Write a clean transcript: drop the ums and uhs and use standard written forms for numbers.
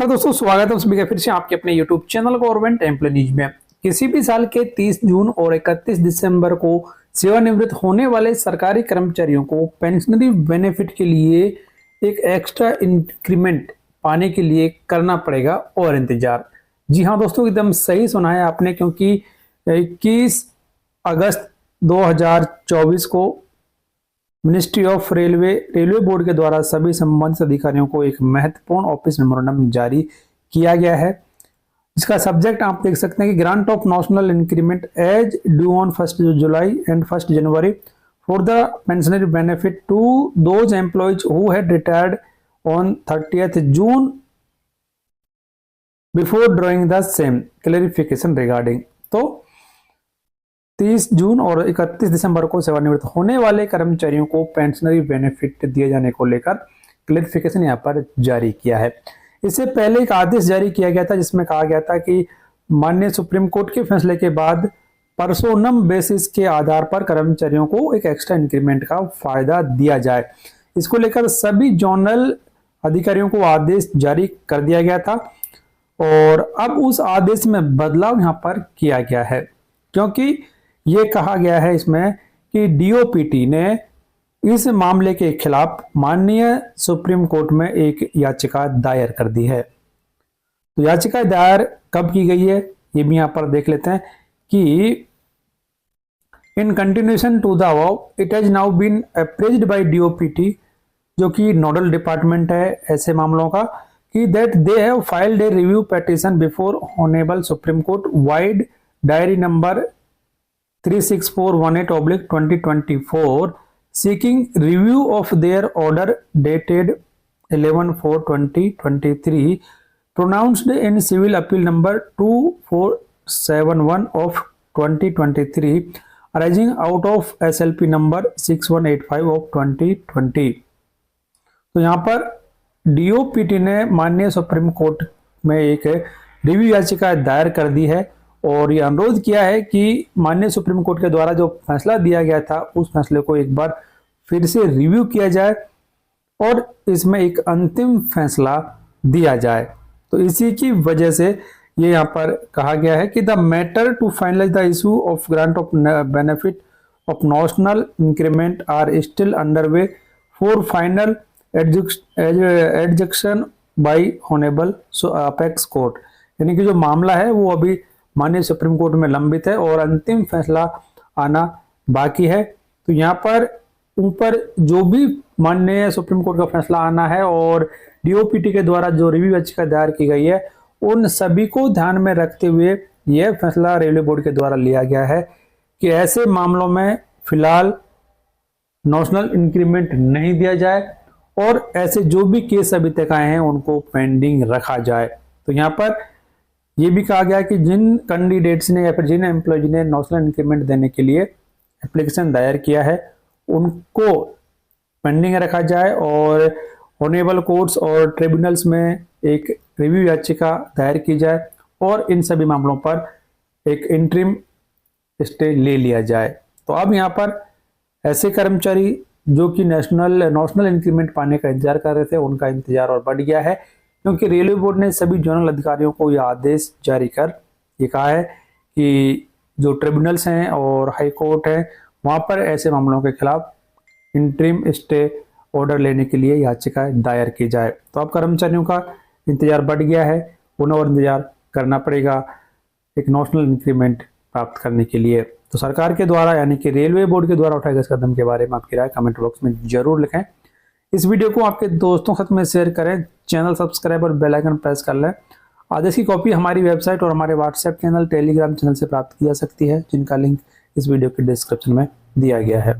नमस्कार दोस्तों, स्वागत है सभी का फिर से आपके अपने YouTube channel government employee news में। किसी भी साल के 30 जून और 31 दिसंबर को सेवानिवृत्त होने वाले सरकारी कर्मचारियों को पेंशनरी बेनिफिट के लिए एक एक्स्ट्रा इंक्रीमेंट पाने के लिए करना पड़ेगा और इंतजार। जी हाँ दोस्तों, एकदम सही सुना है आपने, क्योंकि 21 अगस्त 2024 को मिनिस्ट्री ऑफ रेलवे बोर्ड के द्वारा सभी संबंधित अधिकारियों को एक महत्वपूर्ण ऑफिस मेमोरेंडम जारी किया गया है। इसका सब्जेक्ट आप देख सकते हैं कि grant of national increment as due on 1 July and 1 January for the pensionary benefit to those employees who had retired on 30th June before drawing the same clarification regarding. तो 30 जून और 31 दिसंबर को सेवानिवृत्त होने वाले कर्मचारियों को पेंशनरी बेनिफिट दिए जाने को लेकर क्लैरिफिकेशन यहाँ पर जारी किया है। इससे पहले एक आदेश जारी किया गया था जिसमें कहा गया था कि माननीय सुप्रीम कोर्ट के फैसले के बाद पर्सोनम बेसिस के आधार पर कर्मचारियों को एक एक्स्ट्रा इंक्रीमेंट का फायदा दिया जाए। इसको लेकर सभी जोनल अधिकारियों को आदेश जारी कर दिया गया था और अब उस आदेश में बदलाव यहाँ पर किया गया है, क्योंकि ये कहा गया है इसमें कि डीओपीटी ने इस मामले के खिलाफ माननीय सुप्रीम कोर्ट में एक याचिका दायर कर दी है। तो याचिका दायर कब की गई है ये भी यहां पर देख लेते हैं कि in continuation to the above it has now been apprised by DoPT, जो कि नोडल डिपार्टमेंट है ऐसे मामलों का, कि that they have filed a review petition before honourable Supreme Court vide diary number 36418/2024 seeking review of their order dated 11/4/2023 pronounced in civil appeal number 2471 of 2023 arising out of SLP number 6185 of 2020। तो यहाँ पर DOPT ने माननीय supreme court में एक review याचिका दायर कर दी है और ये अनुरोध किया है कि माननीय सुप्रीम कोर्ट के द्वारा जो फैसला दिया गया था उस फैसले को एक बार फिर से रिव्यू किया जाए और इसमें एक अंतिम फैसला दिया जाए। तो इसी की वजह से ये यहाँ पर कहा गया है कि the matter to finalise the issue of grant of benefit of national increment are still underway for final adjudication by honourable apex court. यानी कि जो मामला है वो अभी माननीय सुप्रीम कोर्ट में लंबित है और अंतिम फैसला आना बाकी है। तो यहाँ पर ऊपर जो भी माननीय सुप्रीम कोर्ट का फैसला आना है और डीओपीटी के द्वारा जो रिव्यू याचिका दायर की गई है उन सभी को ध्यान में रखते हुए यह फैसला रेलवे बोर्ड के द्वारा लिया गया है कि ऐसे मामलों में फिलहाल नेशनल इंक्रीमेंट नहीं दिया जाए और ऐसे जो भी केस अभी तक आए हैं उनको पेंडिंग रखा जाए। तो यहाँ पर यह भी कहा गया कि जिन कैंडिडेट्स ने या फिर जिन एम्प्लॉयज ने नेशनल इंक्रीमेंट देने के लिए एप्लीकेशन दायर किया है उनको पेंडिंग रखा जाए और ऑनरेबल कोर्ट्स और ट्रिब्यूनल्स में एक रिव्यू याचिका दायर की जाए और इन सभी मामलों पर एक इंटरिम स्टे ले लिया जाए। तो अब यहाँ पर ऐसे कर्मचारी जो कि नेशनल इंक्रीमेंट पाने का इंतजार कर रहे थे उनका इंतजार और बढ़ गया है, क्योंकि रेलवे बोर्ड ने सभी जोनल अधिकारियों को यह आदेश जारी कर ये कहा है कि जो ट्रिब्यूनल्स हैं और हाई कोर्ट है वहां पर ऐसे मामलों के खिलाफ इंटरिम स्टे ऑर्डर लेने के लिए याचिका दायर की जाए। तो अब कर्मचारियों का इंतजार बढ़ गया है, उन्हें और इंतजार करना पड़ेगा एक नेशनल इंक्रीमेंट प्राप्त करने के लिए। तो सरकार के द्वारा यानी कि रेलवे बोर्ड के द्वारा उठाए गए इस कदम के बारे में आपकी राय कमेंट बॉक्स में जरूर लिखें। इस वीडियो को आपके दोस्तों के साथ में शेयर करें, चैनल सब्सक्राइब और बेल आइकन प्रेस कर लें। आदेश की कॉपी हमारी वेबसाइट और हमारे व्हाट्सएप चैनल टेलीग्राम चैनल से प्राप्त की जा सकती है, जिनका लिंक इस वीडियो के डिस्क्रिप्शन में दिया गया है।